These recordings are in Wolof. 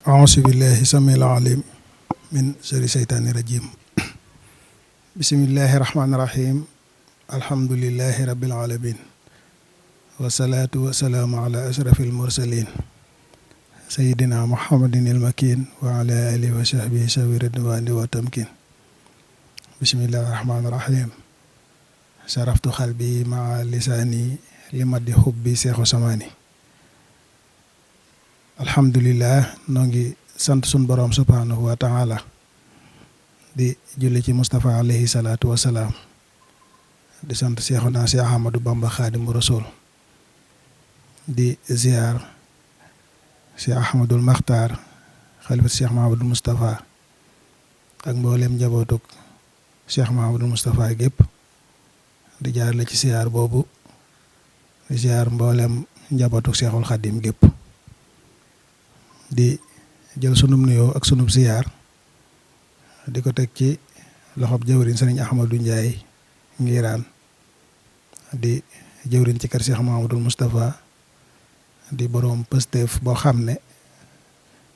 auzu billahi samil alim min sharri seytaani rajim bismillahi rahmaani rahim alhamdulillahi rabbil alamin wasalaatu wasalaamu ala ashrafil mursalin sayidina muhammadin il makin wa ala alihi wa sahbihi sawi ridwani wa tamkin bismillahi rahmaani rahim saraftu xalbi maa lisaani li maddi xubbi seexu samaani alhamdulillah noo ngi sant sun boroom subhanahu wa taala di julli ci Mustafa alayhi salaatu wasalaam di sant seexuna si Ahmadu Bamba Xaadimu Rasuul di ziar si Ahmadul Maxtaar xalifat Cheikh Mahamadul Moustapha ak mboolem njabootug Cheikh Mahamadul Moustapha gépp di jaar la ci ziar boobu di ziar mboolem njabootug Cheikhul Xadim gépp di jël sunum nuyoo ak sunub ziar di ko teg ci loxob jëwriñ sëriñ Ahmadou Ndiaye Ngiraan di jëwriñ ci kër Cheikh Mahamadul Moustapha di boroom pësteef boo xam ne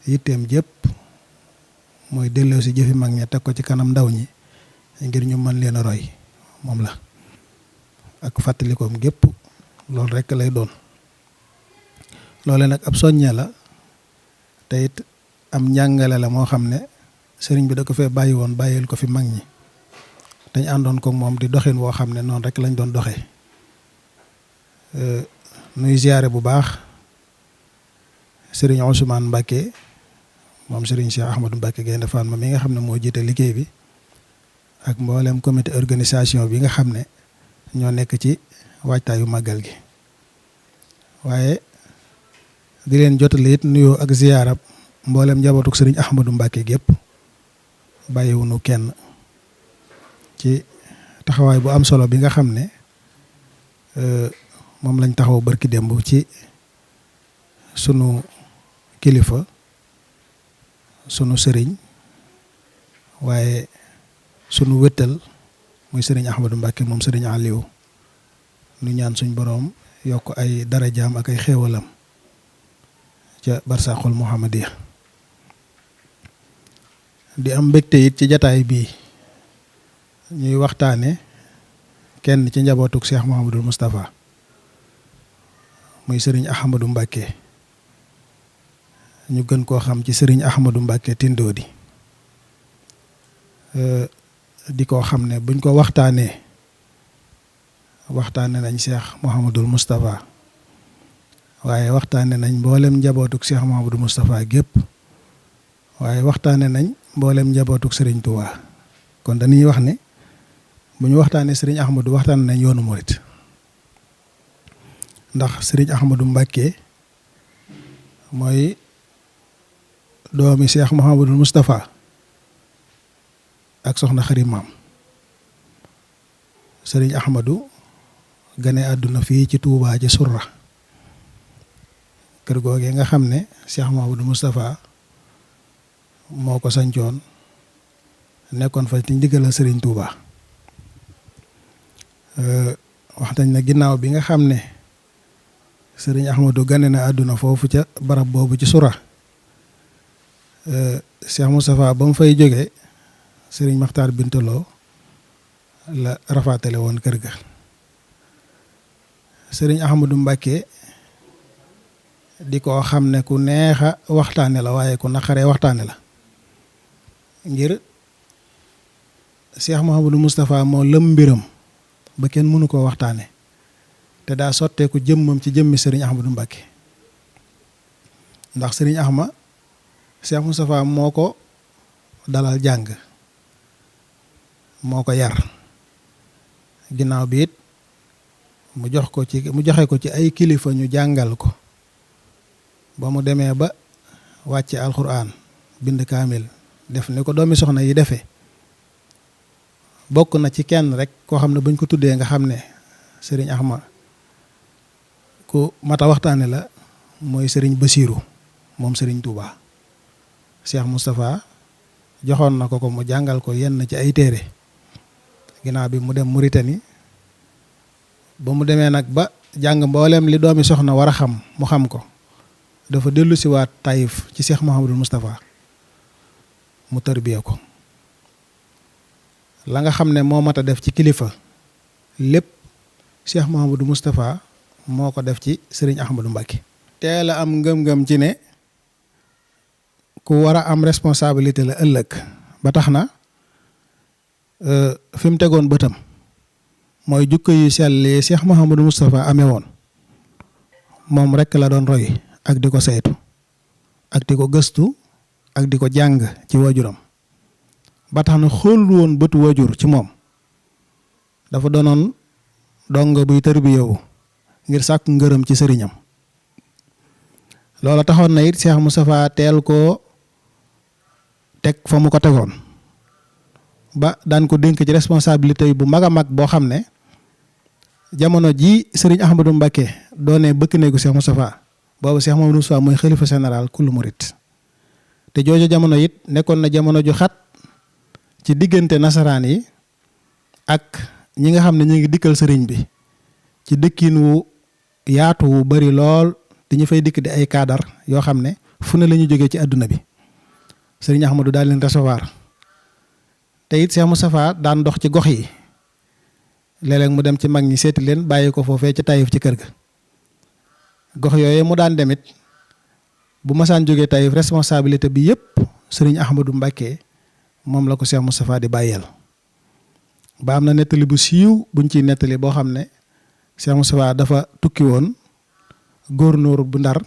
yitteem jépp mooy delloo si jëfi mag ña teg ko ci kanam ndaw ñi ngir ñu mën leen a roy moom la ak fàttalikoom gépp loolu rekk lay doon loole nag ab soññee la te it am njàngale la moo xam ne sëriñ bi da ko fee bàyyi woon bàyyil ko fi mag ñi dañ àndoon ko moom di doxin woo xam ne noonu rek lañ doon doxee nuy ziyaare bu baax sëriñ Ousmane Mbacke moom sëriñ Cheikh Ahmadou Mbacke Gaynde Fatma mi nga xam ne moo jiite liggéey bi ak mboolem comité organisation bi nga xam ne ñoo nekk ci waajtaayu màggal gi waaye di leen jotale it nuyoo ak ziyaarab mboolem njabootuk sëriñ Ahmadou Mbacke gépp bàyyiwunu kenn ci taxawaay bu am solo bi nga xam ne moom lañ taxaw barki démb ci sunu kilifa sunu sëriñ waaye sunu wëttal muy sëriñ Ahmadou Mbacke moom sëriñ Aliou nu ñaan suñ boroom yokk ay darajaam ak ay xéewalam ca barsaaxul muhammadiya di am mbégte it ci jataay bii ñuy waxtaane kenn ci njabootug Cheikh Mouhamadul Moustapha muy sëriñ Ahmadou Mbacke ñu gën koo xam ci sëriñ Ahmadou Mbacke Tindodi di koo xam ne buñ ko waxtaane nañ Cheikh Mouhamadul Moustapha waaye waxtaane nañ mboolem njabootug Cheikh Mouhamadou Moustapha gépp waaye waxtaane nañ mboolem njabootug Serigne Touba kon dañuy wax ne bu ñu waxtaanee Serigne Ahmadou waxtaane nañ yoonu murit ndax Serigne Ahmadou Mbacke mooy doomi Cheikh Mouhamadou Moustapha ak soxna Xari Maam Serigne Ahmadou gane àdduna fii ci Touba ci Surra kër googee nga xam ne Cheikh Mouhamadou Moustapha moo ko sancoon nekkoon fa ci ndigalal Serigne Touba wax nañ na ginnaaw bi nga xam ne Serigne Ahmadou gane na àdduna foofu ca barab boobu ci Sura Cheikh Moustapha ba mu fay jógee Serigne Makhtar Bintaloo la rafaatale woon kër ga Serigne Ahmadou Mbacke di ko xam ne ku neexa waxtaane la waaye ku naqaree waxtaane la ngir Cheikh Mouhamadou Moustapha moo lëm mbiram ba kenn mënu koo waxtaane te daa sotteeku jëmmam ci jëmmi Serigne Ahmadou Mbacke ndax Serigne Ahma Cheikh Moustapha moo ko dalal jàng moo ko yar ginnaaw bi it mu joxe ko ci ay kilifa ñu jàngal ko ba mu demee ba wàcce alxuraan bind kaamil def ni ko doomi soxna yi defee bokk na ci kenn rek koo xam ne buñ ko tuddee nga xam ne sëriñ Ahma ku mata waxtaane la mooy sëriñ Basiiru moom sëriñ Touba Cheikh Moustapha joxoon na ko mu jàngal ko yenn ci ay téere ginnaaw bi mu dem Mauritanie ba mu demee nag ba jàng mboolem li doomi soxna war a xam mu xam ko dafa dellu si waat Taïf ci Cheikh Mouhamadul Moustapha mu tërbiye ko la nga xam ne moo mat a def ci kilifa lépp Cheikh Mouhamadou Moustapha moo ko def ci Serigne Ahmadou Mbacké teel a am ngëm-ngëm ci ne ku war a am responsabilité la ëllëg ba tax na fi mu tegoon bëtam mooy jukko yu sell yi Cheikh Mouhamadou Moustapha amee woon moom rekk la doon roy ak di ko saytu ak di ko gëstu ak di ko jàng ci waajuram ba tax na xool woon bëtu waajur ci moom dafa doonoon dong buy tërbiyewu ngir sàkk ngërëm ci sëriñam loola taxoon na it Cheikh Moustapha teel koo teg fa mu ko tegoon ba daan ko dénk ci responsabilité bu mag a mag boo xam ne jamono ji sëriñ Ahmadou Mbacké doone bëkk néegu Cheikh Moustapha boobu Cheikh Mouhamadou Moustapha mooy xalifa général kullu murit te jooju jamono it nekkoon na jamono ju xat ci diggante nasaraan yi ak ñi nga xam ne ñu ngi dikkal sëriñ bi ci dëkkin wu yaatu wu bari lool di ñu fay dikk di ay kaadar yoo xam ne fu ne la ñu jógee ci àdduna bi sëriñ Ahmadou daal leen recevoir te it Cheikh Moustapha daan dox ci gox yi léeg-léeg mu dem ci mag ñi seeti leen bàyyi ko foofee ci Taïf ci kër ga gox yooyu mu daan demit bu masaan jógee Taïf responsabilité bi yëpp sëriñ Ahmadou Mbacké moom la ko Cheikh Moustapha di bàyyeel ba am na nettali bu siiw buñ ciy nettali boo xam ne Cheikh Moustapha dafa tukki woon góornóor bu Ndar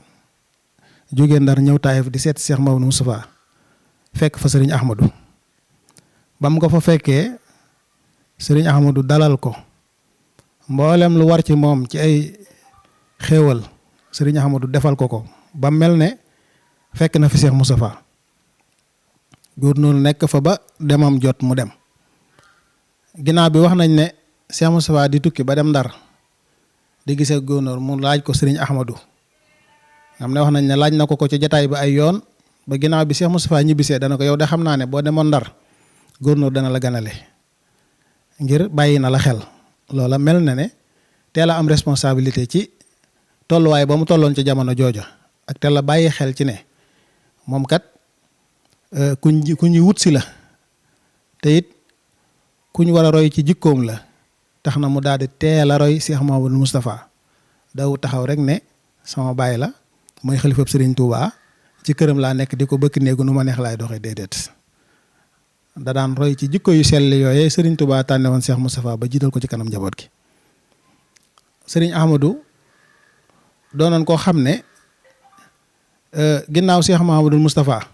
jógee Ndar ñëw Taïf di seet Cheikh Mouhamadou Moustapha fekk fa sëriñ Ahmadou ba mu ko fa fekkee sëriñ Ahmadou dalal ko mboolem lu war ci moom ci ay xéewal sëriñ Ahmadou defal ko ba mel ne fekk na fi Cheikh Moustapha góornóor nekk fa ba demam jot mu dem ginnaaw bi wax nañ ne Cheikh Moustapha di tukki ba dem Ndar di gisee góornóor mu laaj ko sëriñ Ahmadou xam ne wax nañ ne laaj na ko ci jataay bi ay yoon ba ginnaaw bi Cheikh Moustapha ñibbisee dana ko yow de xam naa ne boo demoon Ndar góornóor dana la ganale ngir bàyyi na la xel loola mel na ne teel a am responsabilité ci tolluwaay ba mu tolloon ci jamono jooja ak teel a bàyyi xel ci ne moom kat ku ñu wut si la te it ku ñu war a roy ci jikkoom la tax na mu daal di teel a roy Cheikh Mouhamadou Moustapha daw taxaw rek ne sama baay la mooy xalifab Serigne Touba ci këram laa nekk di ko bëkk néegu nu ma neex laay doxee déedéet da daan roy ci jikko yu sell yooyee Serigne Touba tànne woon Cheikh Moustapha ba jiital ko ci kanam njaboot gi Serigne Ahmadou doonoon koo xam ne ginnaaw Cheikh Mouhamadou Moustapha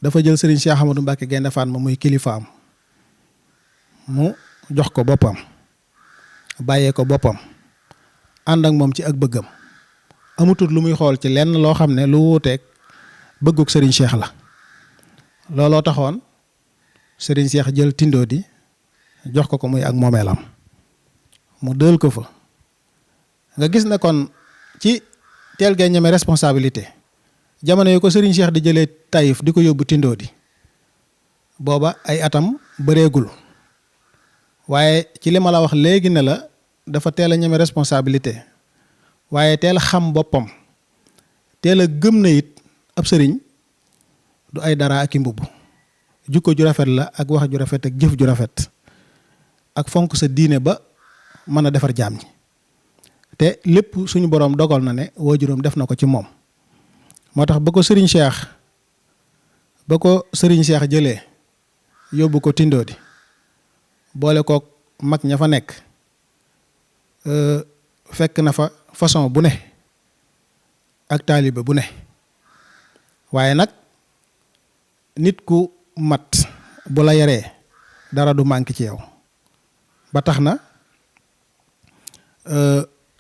dafa jël Serigne Cheikh Ahmadou Mbacké Gaïndé Fatma muy kilifaam mu jox ko boppam bàyyee ko boppam ànd ak moom ci ak bëggam amutul lu muy xool ci lenn loo xam ne lu wuuteeg bëgguk Serigne Cheikh la looloo taxoon Serigne Cheikh jël tindoo di jox ko muy ak moomeelam mu dël ko fa nga gis ne kon ci teel gee ñeme responsabilité jamono yi ko Serigne Cheikh di jëlee Taïf di ko yóbbu tindoo di booba ay atam bëreegul waaye ci li ma la wax léegi ne la dafa teel a ñeme responsabilité waaye teel a xam boppam teel a gëm na it ab sëriñ du ay dara ak i mbubb jukko ju rafet la ak wax ju rafet ak jëf ju rafet ak fonk sa diine ba mën a defar jaam ñi te lépp suñu boroom dogal na ne waajuram def na ko ci moom moo tax ba ko Serigne Cheikh jëlee yóbbu ko tindoo di boole kook mag ña fa nekk fekk na fa façon bu ne ak taalibe bu ne waaye nag nit ku mat bu la yaree dara du manqué ci yow ba tax na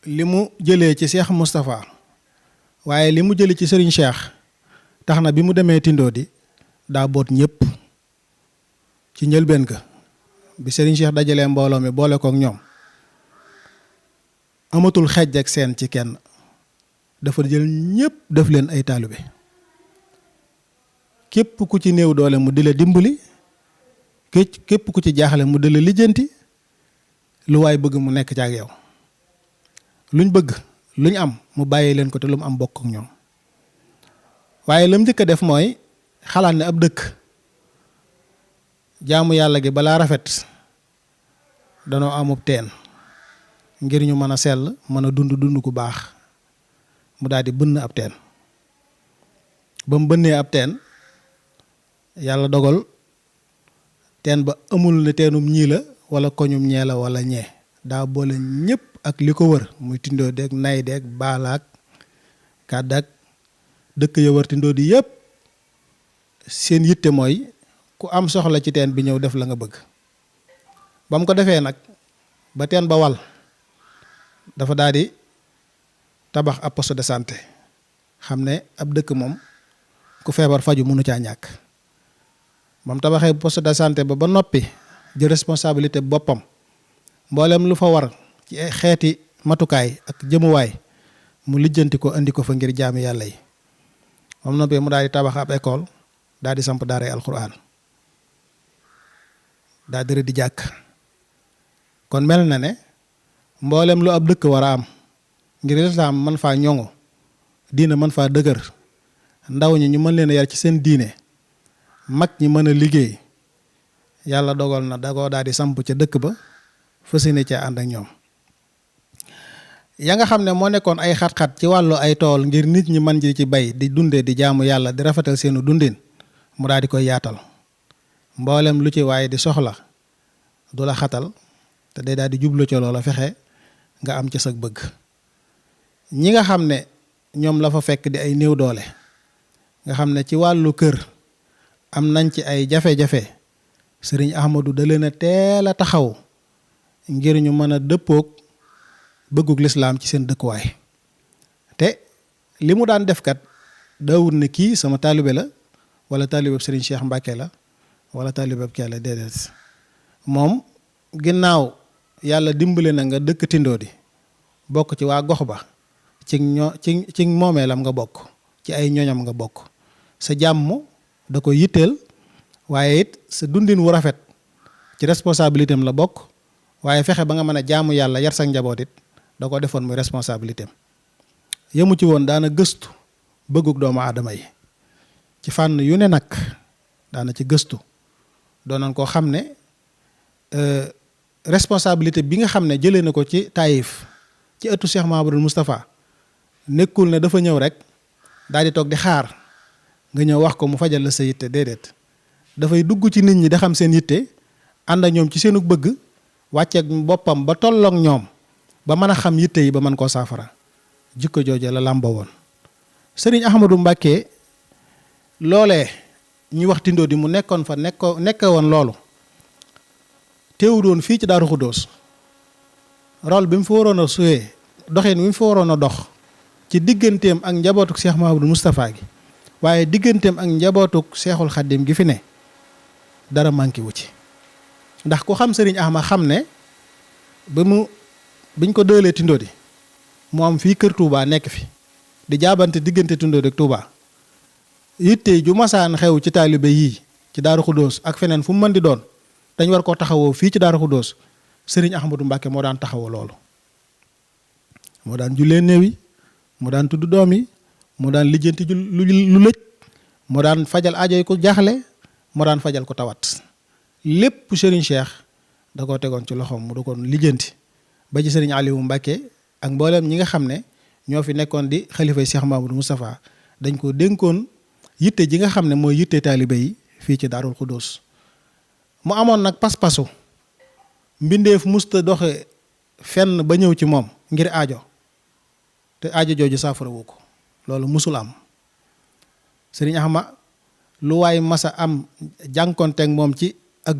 li mu jëlee ci Cheikh Moustapha waaye li mu jëlee ci Serigne Cheikh tax na bi mu demee tindoo di daa boot ñëpp ci njëlbeen ga bi Serigne Cheikh dajalee mbooloo mi boole kook ñoom amatul xejj ak seen ci kenn dafa jël ñëpp def leen ay taalibe képp ku ci néew doole mu di la dimbali képp ku ci jaaxle mu di la lijjanti lu waay bëgg mu nekk ci ak yow luñ bëgg lu ñu am mu bàyyi leen ko te lu mu am bokk ak ñoom. waaye lam njëkk a def mooy xalaat ne ab dëkk jaamu yàlla gi balaa rafet danoo amub teen ngir ñu mën a sell mën a dund gu baax mu daal di bënn ab teen. ba mu bënnee ab teen yàlla dogal teen ba amul ne teenum ñii la wala koñum ñee la wala ñee daa boole ñëpp ak li ko wër muy tindoo deeg nay deeg baalaak kàddak dëkk ya wër tindoo di yëpp seen yitte mooy ku am soxla ci teen bi ñëw def la nga bëgg. ba mu ko defee nag ba teen ba wal dafa daal di tabax ab poste de santé xam ne ab dëkk moom ku feebar faju mënu caa ñàkk. ba mu tabaxee poste de santé ba noppi jël responsabilité boppam mboolem lu fa war ci xeeti matukaay ak jëmuwaay mu lijjanti ko andi ko fa ngir jaami yàlla yi. moom noppee mu daal di tabax ab école daal di samp daaray alquran daal di jàkk. kon mel na ne mboolem lu ab dëkk war a am ngir lislaam mën faa ñoŋo diine mën faa dëgër ndaw ñi ñu mën leen a yar ci seen diine mag ñi mën a liggéey yàlla dogal na da koo daal di samp ca dëkk ba fas yéene ca ànd ak ñoom. ya nga xam ne moo nekkoon ay xat-xat ci wàllu ay tool ngir nit ñi mën ji ci bay di dundee di jaamu yàlla di rafetal seenu dundin mu daal di koy yaatal mboolem lu ci waaye di soxla du la xatal te day daal di jublu ca loola fexe nga am ca sag bëgg. ñi nga xam ne ñoom la fa fekk di ay néew doole nga xam ne ci wàllu kër am nañ ci ay jafe-jafe sëriñ Ahmadou da leen a teel a taxaw ngir ñu mën a dëppoog bëggug lislaam ci seen dëkkuwaay. te li mu daan defkat daawut ne kii sama taalibe la wala taalibeeb sëriñ Cheikh Mbacke la wala taalibeeb kee la déedéet. moom ginnaaw yàlla dimbale na nga dëkk Tindodi bokk ci waa gox ba ci moomeelam nga bokk ci ay ñoñam nga bokk sa jàmm da ko yitteel waaye it sa dundin wu rafet ci responsabilité am la bokk waaye fexe ba nga mën a jaamu yàlla yar sa njaboot it da ko defoon muy responsabilité am. yemu ci woon daana gëstu bëggug doomu aadama yi ci fànn yu ne nag daana ci gëstu doonoon koo xam ne responsabilité bi nga xam ne jëlee na ko ci Taïf ci ëttu Cheikh Mahamadul Moustapha nekkul ne dafa ñëw rek daal di toog di xaar nga ñëw wax ko mu fajal la sa yitte déedéet dafay dugg ci nit ñi da xam seen yitte ànd ak ñoom ci seenu bëgg wàcceeg boppam ba tolloog ñoom ba mën a xam yitte yi ba mën koo saafara jikko jooje la làmba woon. Sëriñ Ahmadou Mbacke loolee ñuy wax Tindodi mu nekkoon fa nekke woon loolu teewu doon fii ci Daaru Xuddoos rôle bi mu fa waroon a suyee doxin bi mu fa waroon a dox ci digganteem ak njabootuk Cheikh Mahamadou Moustapha gi waaye digganteem ak njabootuk Cheikhul Khadim gi fi ne dara manqué wu ci. ndax ku xam Sëriñ Ahma xam ne biñ ko dëlee Tindodi mu am fii kër Touba nekk fi di jaabante diggante Tindodi ak Touba yitte ju masaan xew ci taalibe yii ci Daaru Xuddoos ak feneen fu mu mën di doon dañ war koo taxawoo fii ci Daaru Xuddoos Sëriñ Ahmadou Mbacke moo daan taxawoo loolu. moo daan jullee néew yi moo daan tudd doom yi moo daan lijjanti lu lëj moo daan fajal aajo yi ko jaaxle moo daan fajal ko tawat lépp Serigne Cheikh da koo tegoon ci loxoom mu da koon lijjanti ba ci Serigne Aliou Mbacke ak mboolem ñi nga xam ne ñoo fi nekkoon di xalifay Cheikh Mahamadou Moustapha dañ ko dénkoon yitte ji nga xam ne mooy yitte taalibe yi fii ci Daarul Xuddoos. mu amoon nag pas-pasu mbindeef musta doxe fenn ba ñëw ci moom ngir aajo te aajo jooju saafara wu ko loolu musul am. Sëriñ Ahma lu waay masa am jànkonteeg moom ci ak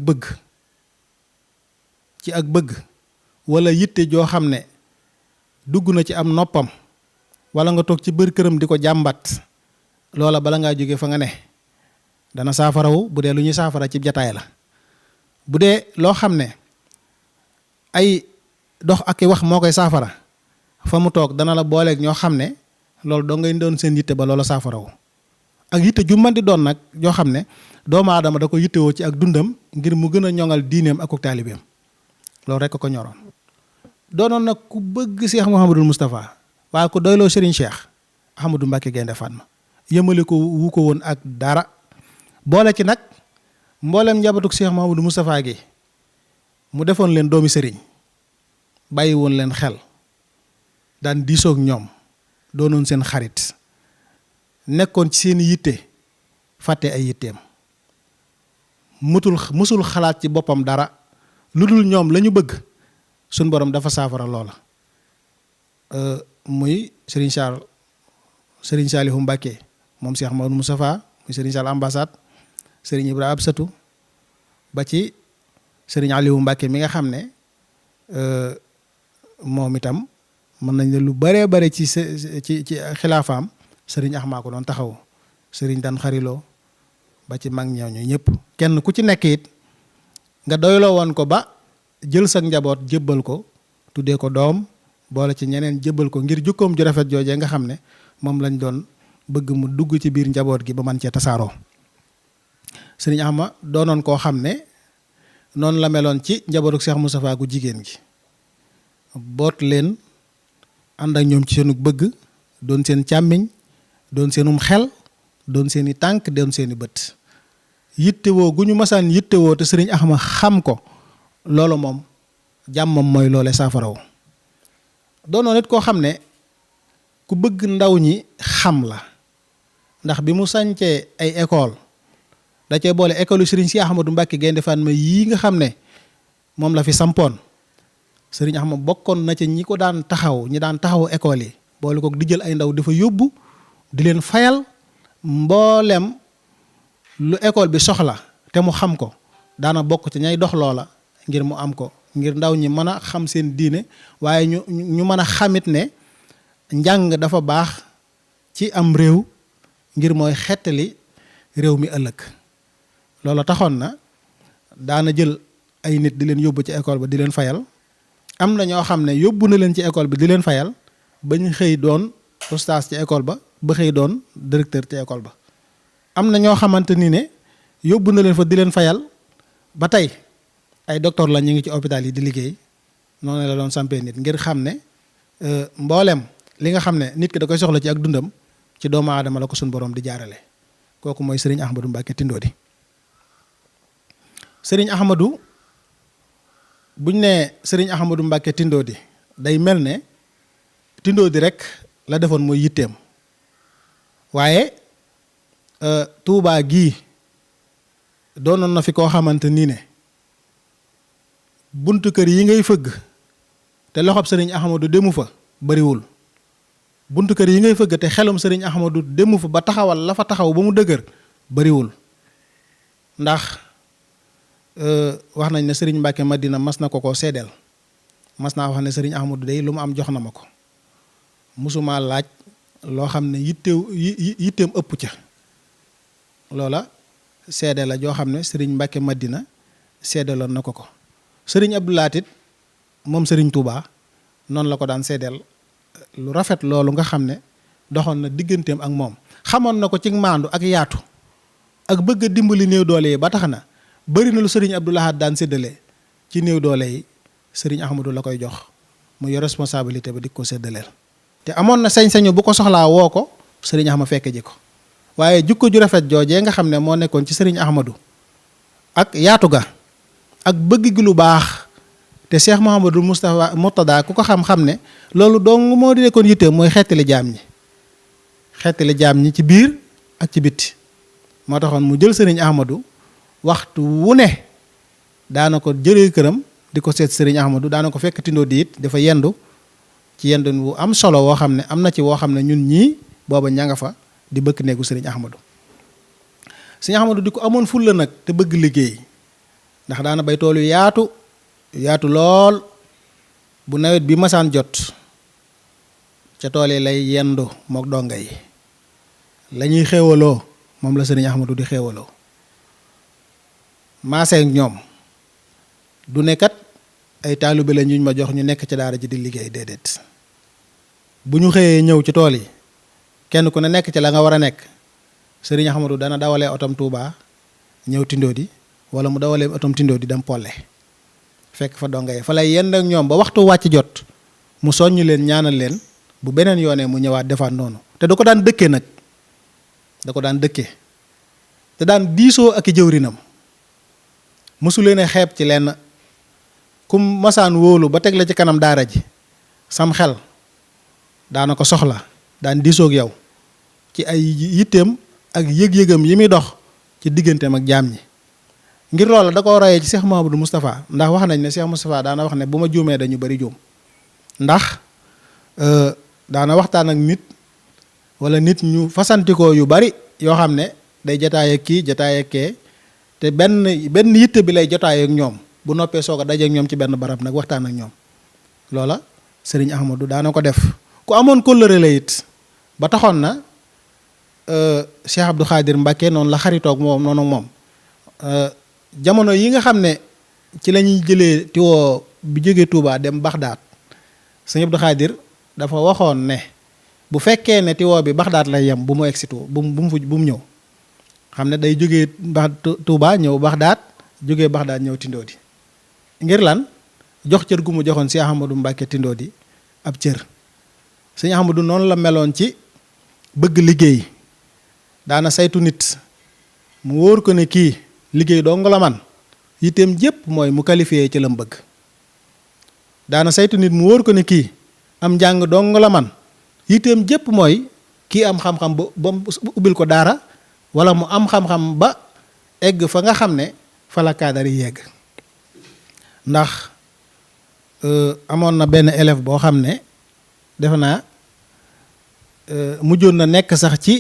bëgg wala yitte joo xam ne dugg na ci am noppam wala nga toog ci bër këram di ko jàmbat loola bala ngaa jóge fa nga ne dana saafarawu bu dee lu ñuy saafara ci jataay la. bu dee loo xam ne ay dox ak i wax moo koy saafara fa mu toog dana la booleeg ñoo xam ne loolu doo ngay doon seen yitte ba loola saafarawu ak yitte ju mën di doon nag joo xam ne doomu aadama da ko yittewoo ci ak dundam ngir mu gën a ñoŋal diineem ak taalibeem loolu rekk ko ñoroon. doonoon nag ku bëgg Cheikh Mouhamadul Moustapha waaye ku doyloo Serigne Cheikh Ahmadou Mbacké Gaïndé Fatma yëmale ko wu ko woon ak dara boole ci nag mboolem njabatuk Cheikh Mouhamadou Moustapha gi mu defoon leen doomi sëriñ bàyyi woon leen xel daan diisoog ñoom doonoon seen xarit nekkoon ci seen yitte fàtte ay yitteem musul xalaat ci boppam dara lu dul ñoom la ñu bëgg suñ borom dafa saafara loola muy Serigne Saliou Mbacké moom Cheikh Mouhamadou Moustapha muy Serigne Sall ambassade Serigne Ibrahima Absatou ba ci Serigne Aliou Mbacké mi nga xam ne moom itam mën nañ ne lu baree bare ci xilaafaam Serigne Axmaa ko doon taxaw Serigne Dan Xariloo ba ci mag ñooñu ñëpp kenn ku ci nekk it nga doyloo woon ko ba jël sa njaboot jébbal ko tuddee ko doom boole ci ñeneen jébbal ko ngir jukkoom ju rafet joojee nga xam ne moom lañ doon bëgg mu dugg ci biir njaboot gi ba man cee tasaaroo Serigne Axma doonoon koo xam ne noonu la meloon ci njabootu Cheikh Moustapha gu jigéen gi boot leen ànd ak ñoom ci seenu bëgg doon seen càmmiñ doon seenum xel doon seeni tànk doon seeni bët yittewoo gu ñu masaan yittewoo te Serigne Axma xam ko loolu moom jàmmam mooy loole saafaraw doonoon nit koo xam ne ku bëgg ndaw ñi xam la ndax bi mu sañcee ay école da cee boole école yu Serigne si Ahmadou Mbacké Gaïndé Fatma yii nga xam ne moom la fi sampoon Serigne Axma bokkoon na ci ñi ko daan taxaw ñi daan taxaw école yi boole ko di jël ay ndaw dafa yóbbu di leen fayal mboolem lu école bi soxla te mu xam ko daana bokk ci ñay dox loola ngir mu am ko ngir ndaw ñi mën a xam seen diine waaye ñu mën a xamit ne njàng dafa baax ci am réew ngir mooy xettali réew mi ëllëg loola taxoon na daana jël ay nit di leen yóbbu ci école ba di leen fayal am na ñoo xam ne yóbbu na leen ci école bi di leen fayal ba ñu xëy doon ustaas ci école ba xëy doon directeur ci école ba am na ñoo xamante ni ne yóbbu na leen fa di leen fayal ba tey ay docteur la ñu ngi ci hôpital yi di liggéey noonu la doon sampee nit ngir xam ne mboolem li nga xam ne nit ki da koy soxla ci ak dundam ci doomu aadama la ko suñ borom di jaarale kooku mooy Serigne Ahmadou Mbacké Tindodi Serigne Ahmadou buñ ne Serigne Ahmadou Mbacké Tindodi day mel ne Tindodi rek la defoon mooy yitteem waaye Touba gii doonoon na fi koo xamante nii ne buntu kër yi ngay fëgg te loxob Serigne Ahmadou demu fa bariwul buntu kër yi ngay fëgg te xelum Serigne Ahmadou demu fa ba taxawal la fa taxaw ba mu dëgër bariwul ndax wax nañ ne Serigne Mbacké Madina mas na ko seedeel mas naa wax ne Serigne Ahmadou day lu mu am jox na ma ko musuma laaj loo xam ne yitteem ëpp ca loola seede la joo xam ne Serigne Mbacké Madina seedeloon na ko Serigne Abdou Lahat moom Serigne Touba noonu la ko daan seedeel lu rafet loolu nga xam ne doxoon na digganteem ak moom xamoon na ko ci maandu ak yaatu ak bëgg a dimbali néew doole yi ba tax na bëri na lu Serigne Abdou Lahat daan séddale ci néew doole yi Serigne Ahmadou la koy jox mu yor responsabilité ba di ko séddaleel te amoon na sañ-sañu bu ko soxlaa woo ko Serigne Ahmadou fekke ji ko waaye jukko ju rafet joojee nga xam ne moo nekkoon ci Serigne Ahmadou ak yaatu ga ak bëgg gi lu baax te Cheikh Mouhamadou Moustapha Murtada ku ko xam-xam ne loolu dong moo di nekkoon yitte mooy xettali jaam ñi ci biir ak ci bitti moo taxoon mu jël Serigne Ahmadou waxtu wu ne daana ko jëlee këram di ko seet Serigne Ahmadou daana ko fekk Tindodi it dafa yendu ci yendu wu am solo woo xam ne am na ci woo xam ne ñun ñii booba ña nga fa di bëkk néegu Serigne Ahmadou Serigne Ahmadou di ko amoon fulla nag te bëgg liggéey ndax daana bay tool yu yaatu lool bu nawet bi masaan jot ca tool yi lay yendu mook donga yi la ñuy xéewaloo moom la Serigne Ahmadou di xéewaloo maaseek ñoom du nekkat ay taalibe la ñu ma jox ñu nekk ci daara ji di liggéey déedéet bu ñu xëyee ñëw ci tool yi kenn ku ne nekk ci la nga war a nekk Serigne Ahmadou dana dawalee otom Touba ñëw Tindodi wala mu dawalee otom Tindodi dem Polle fekk fa donga yi fa lay yend ak ñoom ba waxtu wàcc jot mu soññ leen ñaanal leen bu beneen yoonee mu ñëwaat defaat noonu te da ko daan dëkkee nag da ko daan dëkkee te daan diisoo ak i jëwrinam mësu leen a xeeb ci lenn kum masaan wóolu ba teg la ci kanam daara ji sam xel daana ko soxla daan diisoog yow ci ay yitteem ak yëg-yëgam yi muy dox ci digganteem ak jaam ñi ngir loola da ko royee ci Cheikh Mouhamadou Moustapha ndax wax nañ ne Cheikh Moustapha daana wax ne bu ma juumee dañu bari juum ndax daana waxtaan ak nit wala nit ñu fasantikoo yu bari yoo xam ne day jotaay ak kii jotaay ak kee te benn yitte bi lay jotaay ak ñoom bu noppee soog a daje ak ñoom ci benn barab nag waxtaan ak ñoom loola Serigne Ahmadou daana ko def ku amoon kóllëre la it ba taxoon na Cheikh Abdou Khadir Mbacké noonu la xaritoog moom noonu ak moom jamono yi nga xam ne ci la ñuy jëlee tiwoo bi jógee Touba dem Baxdaad sëñ Abdou Khadir dafa waxoon ne bu fekkee ne tiwoo bi Baxdaad lay yem bu mu egsitu bu mu ñëw xam ne day jógee Touba ñëw Baxdaad jógee Baxdaad ñëw Tindodi ngir lan jox cër gu mu joxoon si Ahmadou Mbacké Tindodi ab cër sëñ Ahmadou noonu la meloon ci bëgg liggéey daana saytu nit mu wóor ko ne kii liggéey dong la man yitteem jépp mooy mu qualifié ci lam bëgg daana saytu nit mu wóor ko ne kii am njàng dong la man yitteem jépp mooy kii am xam-xam ba ubbil ko daara wala mu am xam-xam ba egg fa nga xam ne fa la kaadar yi yegg ndax amoon na benn élève boo xam ne defe naa mujjoon na nekk sax ci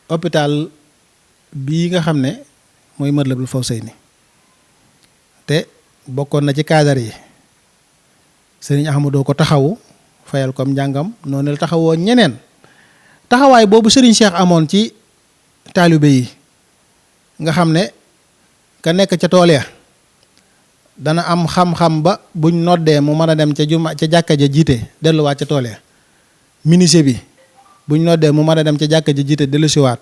hôpital bii nga xam ne mooy Matlaboul Fawzayni te bokkoon na ci kaadar yi Serigne Ahmadou ko taxawu fayal kom njàngam noonu la taxawoo ñeneen taxawaay boobu Serigne Cheikh amoon ci taalibe yi nga xam ne ka nekk ca tool ya dana am xam-xam ba buñ noddee mu mën a dem ca juma ca jàkka ja jiite delluwaat ca tool ya menuisier bi buñ noddee mu mën a dem ca jàkka ja jiite dellusiwaat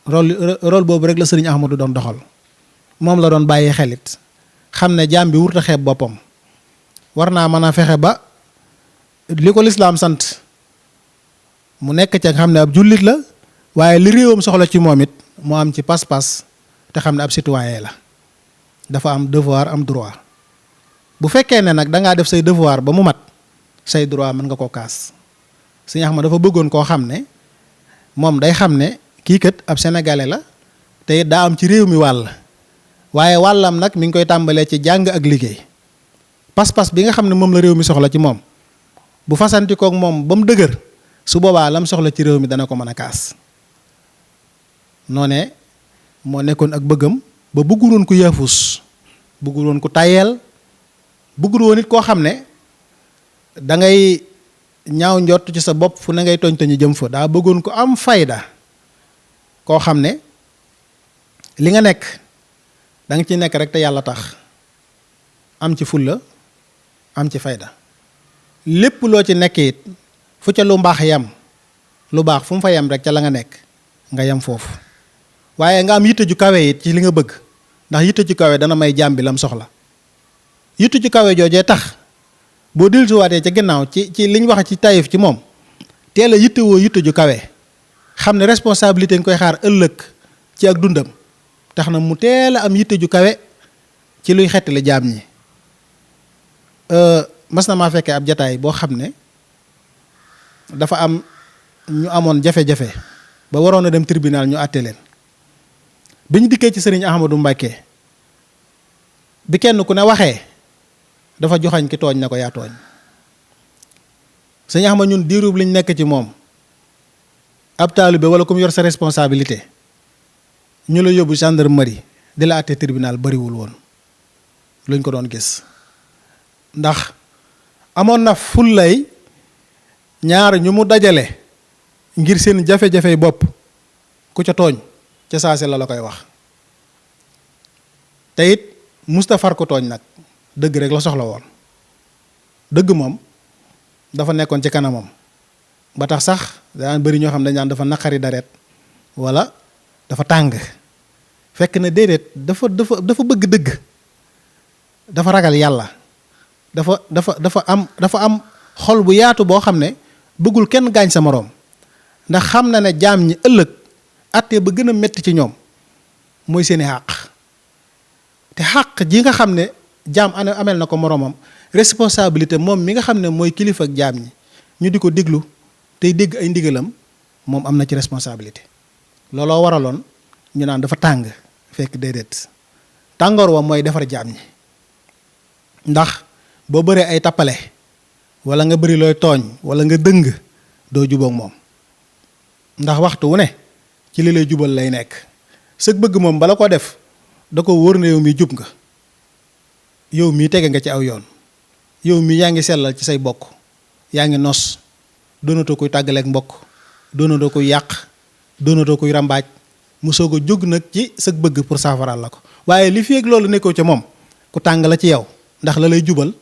rôle boobu rek la Serigne Ahmadou doon doxal moom la doon bàyyi xelit xam ne jaam bi wurta xeeb boppam war naa mën a fexe ba li ko lislaam sant mu nekk ca xam ne ab jullit la waaye li réewam soxla ci moom it mu am ci pas-pas te xam ne ab citoyen la dafa am devoir am droit bu fekkee ne nag dangaa def say devoir ba mu mat say droit mën nga koo kaas Serigne Ahmadou dafa bëggoon koo xam ne moom day xam ne kii kat ab sénégalais la te it daa am ci réew mi wàll waaye wàllam nag mi ngi koy tàmbalee ci jàng ak liggéey pas-pas bi nga xam ne moom la réew mi soxla ci moom bu fasantikook moom ba mu dëgër su boobaa lam soxla ci réew mi dana ko mën a kaas noonee moo nekkoon ak bëggam ba bëggul woon ku yaafus bëggul woon ku tayeel bëggul woon it koo xam ne da ngay ñaaw njott ci sa bopp fu ne ngay toñ toñu jëm fa daa bëggoon ko am fayda koo xam ne li nga nekk da nga ci nekk rek te yàlla tax am ci fulla am ci fayda lépp loo ci nekk it fu ca lu mbaax yam lu baax fu mu fa yam rek ca la nga nekk nga yam foofu waaye nga am yitte ju kawe it ci li nga bëgg ndax yitte ju kawe dana may jaam bi lam soxla yitte ju kawe joojee tax boo dellusiwaatee ca ginnaaw ci liñ wax ci tayif ci moom teel a yitte woo yitte ju kawe xam ne responsabilité nga koy xaar ëllëg ci ak dundam tax na mu teel a am yitte ju kawe ci luy xettali jaam ñi mas na maa fekkee ab jataay boo xam ne dafa am ñu amoon jafe-jafe ba waroon a dem tribunal ñu àtte leen bi ñu dikkee ci Serigne Ahmadou Mbacké bi kenn ku ne waxee dafa joxañ ki tooñ na ko yaa tooñ Serigne Ahmadou ñun diirub liñ nekk ci moom ab taalibe wala ku mu yor sa responsabilité ñu la yóbbu gendarmerie di la àtte tribunal bariwul woon luñ ko doon gis ndax amoon na fullay ñaar ñu mu dajale ngir seen jafe-jafey bopp ku ca tooñ ca saase la koy wax te it Mustafar ko tooñ nag dëgg rek la soxla woon dëgg moom dafa nekkoon ci kanamam ba tax sax daan bëri ñoo xam ne dañ naan dafa naqari daret wala dafa tàng fekk na déedéet dafa bëgg dëgg dafa ragal yàlla dafa am xol bu yaatu boo xam ne bëggul kenn gaañ sa moroom ndax xam na ne jaam ñi ëllëg àtte ba gën a metti ci ñoom mooy seeni xàq te xàq ji nga xam ne jaam amel na ko moroomam responsabilité moom mi nga xam ne mooy kilifa ak jaam ñi ñu di ko déglu tey dégg ay ndigalam moom am na ci responsabilité. looloo waraloon ñu naan dafa tàng fekk déedéet tàngoor wa mooy defar jaam ñi ndax boo bëree ay tappale wala nga bëri looy tooñ wala nga dëng doo jubóog moom ndax waxtu wu ne ci li lay jubal lay nekk sëg bëgg moom bala ko def da ko wóor na yow mi jub nga yow mii tege nga ci aw yoon yow mii yaa ngi sellal ci say bokk yaa ngi nos doonatoo koy tàggaleeg mbokk doonatoo koy yàq doonatoo koy ràmbaaj mu soog a jóg nag ci sëg bëgg pour saafaraal la ko waaye li fi ak loolu nekkoo ca moom ku tàng la ci yow ndax la lay jubal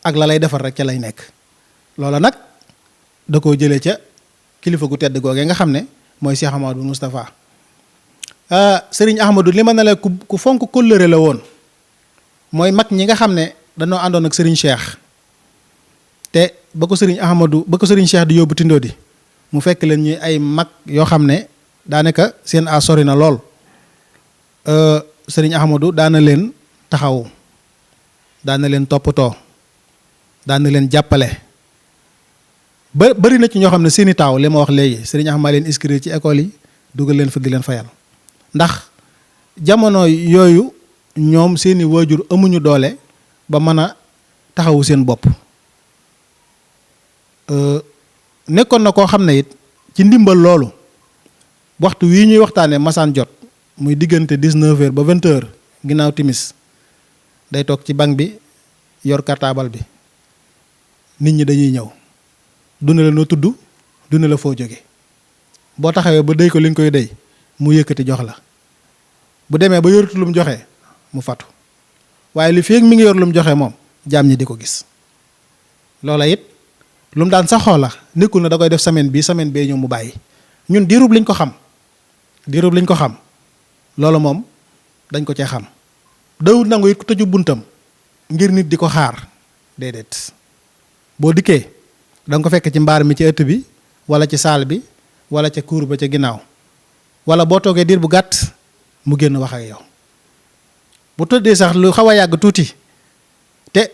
ak la lay defar rek ca lay nekk loola nag da koo jëlee ca kilifa gu tedd googee nga xam ne mooy Cheikh Ahmadou Moustapha Sëriñ Ahmadou li ma ne la ku fonk kóllëre la woon mooy mag ñi nga xam ne dañoo àndoon ak Sëriñ Cheikh te ba ko Sëriñ Cheikh di yóbbu Tindodi mu fekk leen ñuy ay mag yoo xam ne daanaka seen a sori na lool Sëriñ Ahmadou daana leen taxawu daana leen toppatoo daana leen jàppale ba bëri na ci ñoo xam ne seeni taaw li ma wax léegi Sëriñ Ahmad leen inscrire ci école yi dugal leen fa di leen fayal ndax jamono yooyu ñoom seeni waajur amuñu doole ba mën a taxawu seen bopp nekkoon na koo xam ne it ci ndimbal loolu waxtu wii ñuy waxtaanee masaan jot muy diggante 19h ba 20h ginnaaw timis day toog ci banc bi yor cartable bi nit ñi dañuy ñëw du ne la noo tudd du ne la foo jóge boo taxawee ba déy ko li nga koy déy mu yëkkati jox la bu demee ba yoratu lu mu joxe mu fatu waaye li feeg mi ngi yor lu mu joxe moom jaam ñi di ko gis loola it lu mu daan saxoo la nekkul na da koy def semaine bee ñëw mu bàyyi ñun diirub liñ ko xam loolu moom dañ ko cee xam dawut nangu it ku tëju buntam ngir nit di ko xaar déedéet boo dikkee da nga ko fekk ci mbaar mi ci ëtt bi wala ci saal bi wala ca kuur ba ca ginnaaw wala boo toogee diir bu gàtt mu génn wax ak yow bu tëddee sax lu xaw a yàgg tuuti te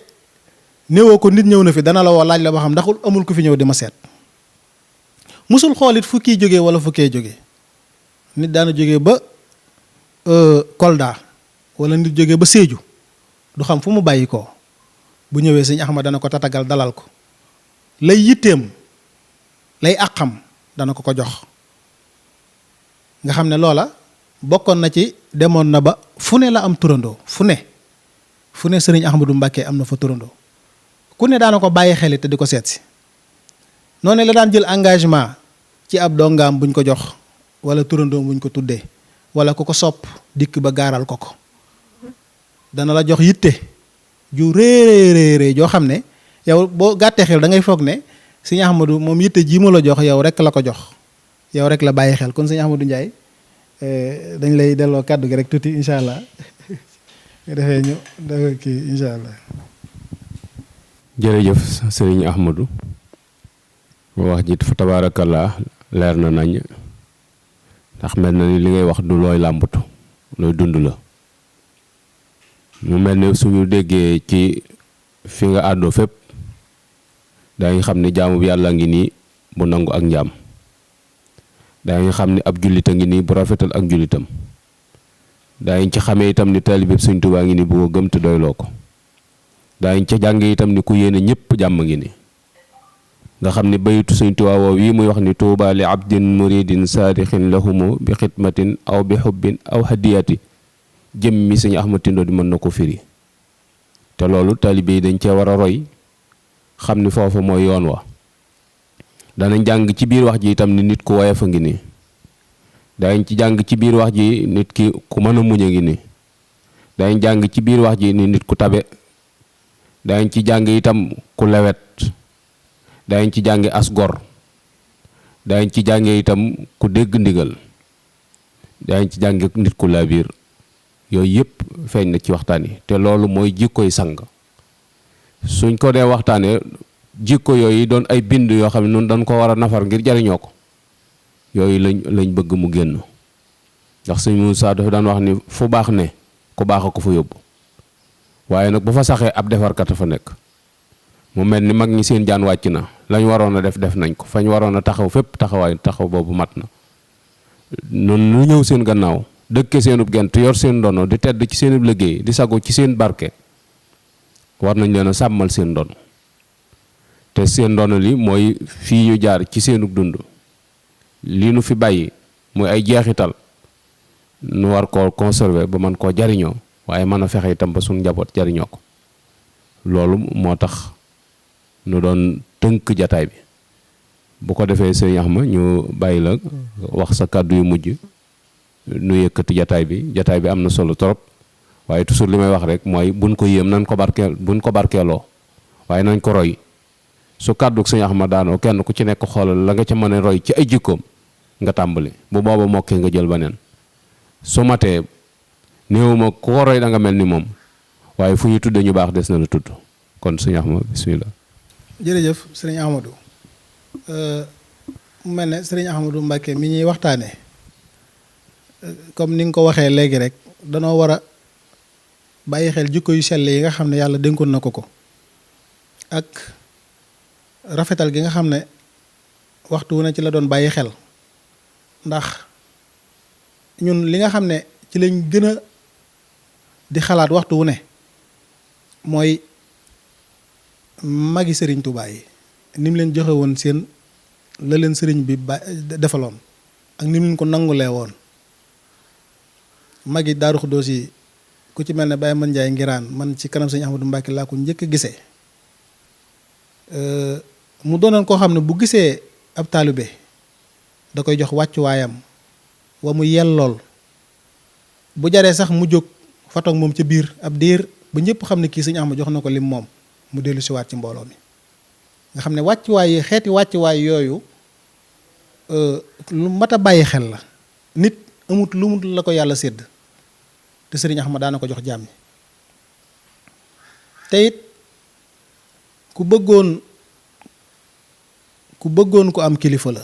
néewoo ko nit ñëw na fi dana la woo laaj la ba xam ndax amul ku fi ñëw di ma seet musul xoolit fu kii jógee wala fu kee jógee nit daana jógee ba Kolda wala nit jógee ba Sédhiou du xam fu mu bàyyi ko bu ñëwee sëñ Ahmad dana ko tatagal dalal ko lay yitteem lay àqam dana ko jox nga xam ne loola bokkoon na ci demoon na ba fu ne la am turandoo fu ne sëriñ Ahmadou Mbacké am na fa turandoo ku ne daana ko bàyyi xel te di ko seet si noonu la daan jël engagement ci ab dongaam buñ ko jox wala turandoo buñ ko tuddee wala ku ko sopp dikk ba gaaral ko dana la jox yitte ju réeréeréeré joo xam ne yow boo gàttee xel da ngay foog ne sëñ Ahmadou moom yitte jii ma la jox yow rek la ko jox yow rek la bàyyi xel kon sëñ Ahmadou Ndiaye dañ lay delloo kàddu gi rek tuuti incha allah defee ñu dafa kii incha allah. jërëjëf sëriñ Ahmadou wax ji fa tabaarakallah leer na nañ ndax mel na ni li ngay wax du looy làmbatu looy dund la mu mel ne suñu déggee ci fi nga àddoo fépp daañu xam ne jaamu bi yàlla ngi nii bu nangu ak njaam daañu xam ne ab jullit a ngi nii bu rafetal ak jullitam daañu ci xamee itam ni taalibe Sëñ Tuubaa ngi nii bu ko gëm te doyloo ko daañu ca jàngee itam ni ku yéene ñëpp jàmm ngi nii nga xam ne bayitu Sëñ Tuubaa woow yi muy wax ni tuuba li abdin muridin saadixin lahumu bi xidmatin aw bi xubbin aw hadiyati jëm mi Sëñ Ahmad Tindodi mën na ko firi te loolu taalibe yi dañ cee war a roy xam ni foofu mooy yoon wa danañ jàng ci biir wax ji itam ni nit ku woyof a ngi nii danañ ci jàng ci biir wax ji nit ki ku mën a muñ a ngi nii danañ jàng ci biir wax ji ni nit ku tabe danañ ci jàng itam ku lewet danañ ci jànge as gor danañ ci jànge itam ku dégg ndigal danañ ci jànge nit ku laabiir yooyu yëpp feeñ na ci waxtaan yi te loolu mooy jikkoy sang suñ ko dee waxtaanee jikko yooyu doon ay bind yoo xam ne noonu dañ ko war a nafar ngir jariñoo ko yooyu lañ bëgg mu génn. ndax sëñ Moussa dafa daan wax ni fu baax ne ku baax a ko fa yóbbu waaye nag bu fa saxee ab defarkat a fa nekk. mu mel ni mag ñi seen jaan wàcc na lañ waroon a def nañ ko fañ waroon a taxaw fépp taxaw boobu mat na noonu lu ñëw seen gannaaw dëkke seenub gent yor seen ndono di tedd ci seenub liggéey di sago ci seen barke war nañ leen a sàmmal seen ndono te seen ndono li mooy fii ñu jaar ci seenub dund lii nu fi bàyyi muy ay jeexital nu war koo conserver ba mën koo jariñoo waaye mën a fexe itam ba suñu njaboot jariñoo ko loolu moo tax nu doon tënk jataay bi bu ko defee sëñ Axma ñu bàyyi la wax sa kàddu yu mujj nu yëkkati jataay bi am na solo trop waaye toujours li may wax rek mooy buñ ko yéem nañ ko barkeeloo waaye nañ ko roy su kàddu sëñ Axma daanoo kenn ku ci nekk xoolal la nga ca mën a roy ci ay jikkoom nga tàmbali bu booba mokkee nga jël beneen su matee néewuma ku ko roy da nga mel ni moom waaye fu ñu tuddee ñu baax des na la tudd kon sëñ Axma bismillah. jërëjëf sëriñ Ahmadou mu mel ne sëriñ Ahmadou Mbacké mi ñuy waxtaanee comme ni nga ko waxee léegi rek danoo war a bàyyi xel jikko yu sell yi nga xam ne yàlla dénkoon na ko ak rafetal gi nga xam ne waxtu wu ne ci la doon bàyyi xel ndax ñun li nga xam ne ci lañ gën a di xalaat waxtu wu ne mooy magi sëriñ Touba yi ni mu leen joxe woon seen la leen sëriñ bi defaloon ak ni mu leen ko nangulee woon magi Daaru Xuddoos yi ku ci mel ne Baye Man Njaay Ngiraan man ci kanam sëriñ Ahmadou Mbacké laa ko njëkk a gisee mu doonoon koo xam ne bu gisee ab taalibe da koy jox wàccuwaayam wa mu yellool bu jaree sax mu jóg fatoog moom ca biir ab diir ba ñëpp xam ne kii sëñ Axma jox na ko lim moom mu dellu si waat ci mbooloo mi nga xam ne wàccuwaay yi xeeti wàccuwaay yooyu lu mat a bàyyi xel la nit amut lu mu la ko yàlla sédd te sëriñ Axma daana ko jox jaam ñi te it ku bëggoon ku am kilifa la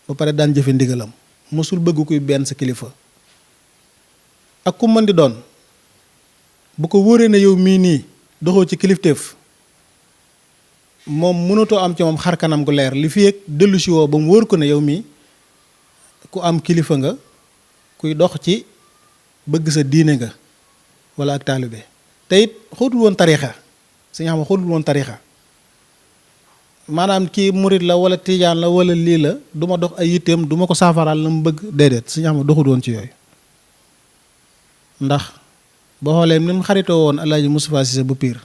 ba pare daan jëfe ndigalam mosul bëgg kuy benn sa kilifa ak ku mën di doon bu ko wóoree ne yow mii nii doxoo ci kilifteef moom mënatoo am ci moom xar kanam gu leer li fi yëg dellu si woo ba mu wóor ko ne yow mii ku am kilifa nga kuy dox ci bëgg sa diine nga wala ak taalibe te it xóotul woon tariixa si nga xam ne xóotul woon tariixa maanaam kii murit la wala tijaan la wala lii la du ma dox ay yitteem du ma ko saafaraal la mu bëgg déedéet si nga xam ne doxul woon ci yooyu ndax boo xoolee ni mu xaritoo woon Alaaji Moustapha Cissé bu Pire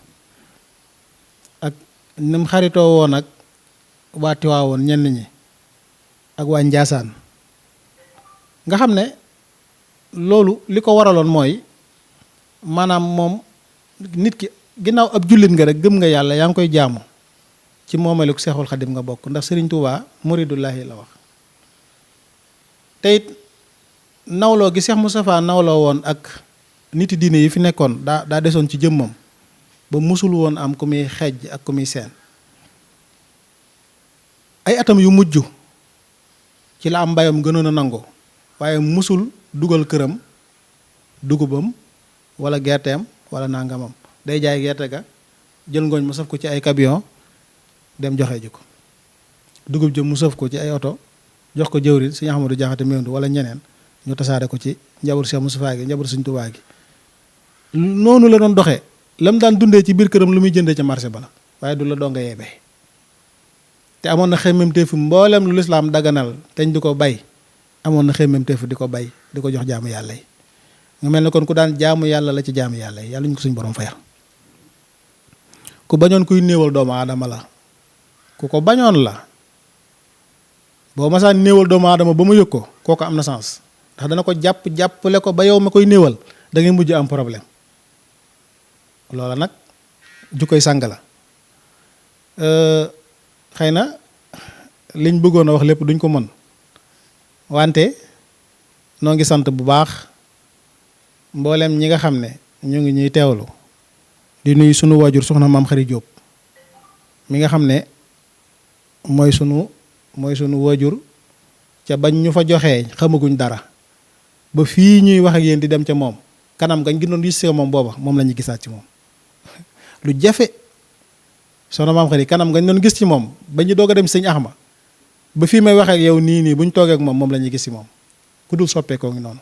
ak ni mu xaritoo woon ak waa Tiwaawoon ñenn ñi ak waa Njaasaan nga xam ne loolu li ko waraloon mooy maanaam moom nit ki ginnaaw ab jullit nga rek gëm nga yàlla yaa ngi koy jaamu ci moomeelu Seexul Xadim nga bokk ndax Sëriñ Tuubaa muridullahi la wax te it nawloo gi Seex Mustafaa nawloo woon ak niti diine yi fi nekkoon daa desoon ci jëmmam ba musul woon am ku muy xejj ak ku muy seen ay atam yu mujj ci la am mbayam gënoon a nangu waaye musul dugal këram dugubam wala gerteem wala nangamam day jaay gerte ga jël ngooñ mu saf ko ci ay camion dem joxe ji ko dugub jëm mu saf ko ci ay oto jox ko jëwriñ Sëñ Ahmadou Jaxate Mewndu wala ñeneen ñu tasaare ko ci njabootu Cheikh Moustapha gi njabootu Sëñ Tuubaa gi noonu la doon doxee lam daan dundee ci biir këram lu muy jëndee ca marché ba la waaye du la doo nga yeebee te amoon na xemmemteefu mboolem lu lislaam daganal teñ di ko bay amoon na xemmemteefu di ko bay di ko jox jaamu yàlla yi nga mel ne kon ku daan jaamu yàlla la ci jaamu yàlla yi yàlla ñu ko suñ borom fayal ku bañoon kuy néewal doomu aadama la ku ko bañoon la boo masaan néewal doomu aadama ba mu yëg ko kooku am na sens ndax dana ko jàppale ko ba yow ma koy néewal da ngay mujj am problème loola nag ju koy sàng la xëy na liñ bëggoon a wax lépp duñ ko mën wante noo ngi sant bu baax mboolem ñi nga xam ne ñu ngi ñuy teewlu di nuyu sunu waajur soxna maam Xari Jóob mi nga xam ne mooy sunu waajur ca bañ ñu fa joxee xamaguñ dara ba fii ñuy wax ak yéen di dem ca moom kanam gañ gënoon gis moom booba moom la ñuy gisaat ci moom lu jafe soxna maam xarit kanam gañ doon gis ci moom ba ñu doog a dem sëñ Axma ba fii may wax ak yow nii bu ñu toogee ak moom la ñuy gis ci moom ku dul soppeekoo ngi noonu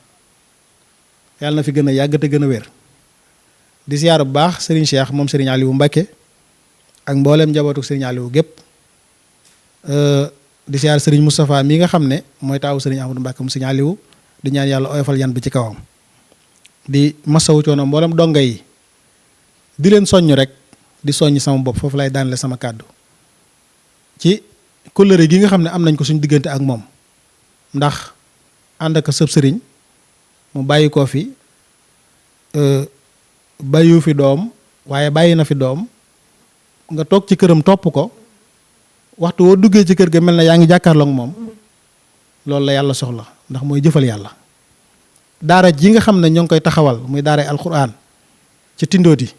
yàlla na fi gën a yàgg te gën a wér. di siyaar bu baax Serigne Cheikh moom Serigne Aliou Mbacké ak mboolem njabootu Serigne Aliou gépp di siyaar Serigne Moustapha mii nga xam ne mooy taawu Serigne Ahmadou Mbacké mu Serigne Aliou di ñaan yàlla oyofal yan bi ci kawam di masawu coono mboolem donga yi di leen soññ rek di soññ sama bopp foofu lay daanale sama kàddu ci kóllëre gi nga xam ne am nañ ko suñu diggante ak moom ndax ànd ak sëb sëriñ mu bàyyi koo fi bàyyiwu fi doom waaye bàyyi na fi doom nga toog ci këram topp ko waxtu woo duggee ci kër ga mel na yaa ngi jàkkaarloog moom loolu la yàlla soxla ndax mooy jëfal yàlla daara ji nga xam ne ñoo ngi koy taxawal muy daara alquran ci Tindodi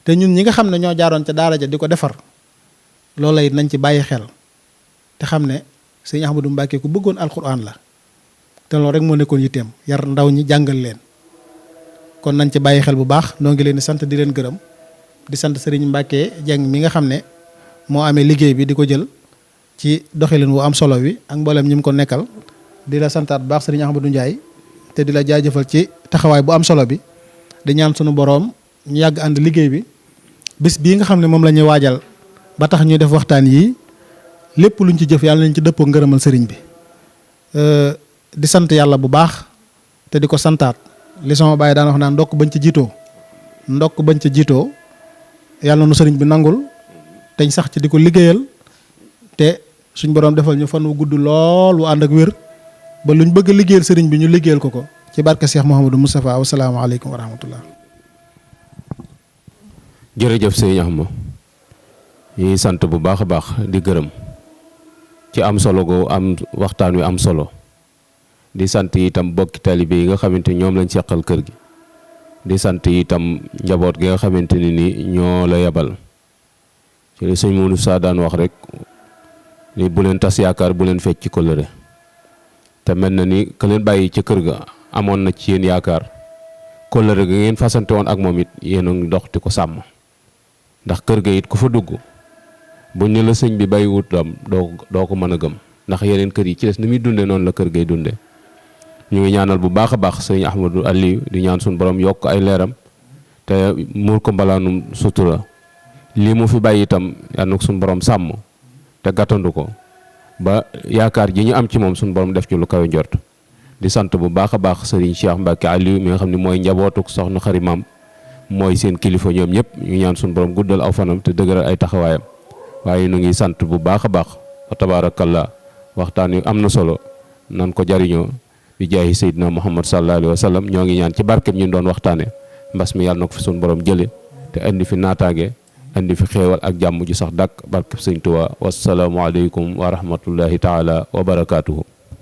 te ñun ñi nga xam ne ñoo jaaroon ca daara ja di ko defar loolu it nañ ci bàyyi xel te xam ne sëñ Ahmadou Mbacké ku bëggoon alquran la te loolu rek moo nekkoon yitteem yar ndaw ñi jàngal leen kon nañ ci bàyyi xel bu baax noo ngi leen di sant di leen gërëm di sant Serigne Mbacké Dieng mi nga xam ne moo amee liggéey bi di ko jël ci doxalin wu am solo wi ak mboolem ñi mu ko nekkal di la santaat bu baax Serigne Ahmadou Ndiaye te di la jaajëfal ci taxawaay bu am solo bi di ñaan sunu boroom ñu yàgg ànd liggéey bi bis bii nga xam ne moom la ñuy waajal ba tax ñuy def waxtaan yii lépp luñ ci jëf yàlla nañ ci dëppoo ngërëmal sëriñ bi di sant yàlla bu baax te di ko santaat li sama baay daan wax naan ndokk bañ ci jiitoo yàlla nu sëriñ bi nangul teñ sax ci di ko liggéeyal te suñ boroom defal ñu fan wu gudd lool wu ànd ak wér ba luñ bëgg a liggéeyal sëriñ bi ñu liggéeyal ko ci barke Cheikh Mouhamadou Moustapha wa salaamu aleykum wa rahmatullah. jërëjëf sëñ Axma ñuy sant bu baax a baax di gërëm ci am solo go am waxtaan wi am solo di sant itam bokki taalibe yi nga xamante ñoom lañ seqal kër gi di sant itam njaboot gi nga xamante ni ñoo la yebal ci li sëñ Modou Sa daan wax rek ni bu leen tas yaakaar bu leen fecc ci kóllëre te mel na ni ka leen bàyyi ca kër ga amoon na ci yéen yaakaar kóllëre ga ngeen fasante woon ak moom it yéen a ngi dox di ko sàmm ndax kër ga it ku fa dugg buñ ne la sëñ bi bàyyiwut tam doo ko mën a gëm ndax yeneen kër yi ci des ni muy dunde noonu la kër gay dunde ñu ngi ñaanal bu baax a baax sëñ Ahmadou Aliou di ñaan suñu borom yokk ay leeram te muur ko mbalaanum sutura lii mu fi bàyyi itam yal na suñu borom sàmm te gàttandu ko ba yaakaar ji ñu am ci moom suñu borom def ci lu kawe njort di sant bu baax a baax sëriñ Cheikh Mbacké Aliou mi nga xam ne mooy njabootuk soxna Xari Maam mooy seen kilifa ñoom ñëpp ñu ñaan suñu borom guddal aw fanam te dëgëral ay taxawaayam waaye ñu ngi sant bu baax a baax wa tabarakallah waxtaan wi am na solo nan ko jariñoo bi jaayi Seydina Muhammad sallallahu alayhi wa sallam ñoo ngi ñaan ci barkeb ñu doon waxtaane mbas mi yàlla na ko fi suñu borom jële te indi fi naataange indi fi xéewal ak jàmm ju sax dàkk barkeb Sëñ Tuubaa wassalaamu aleykum wa rahmatullahi taala wa barakaatuhu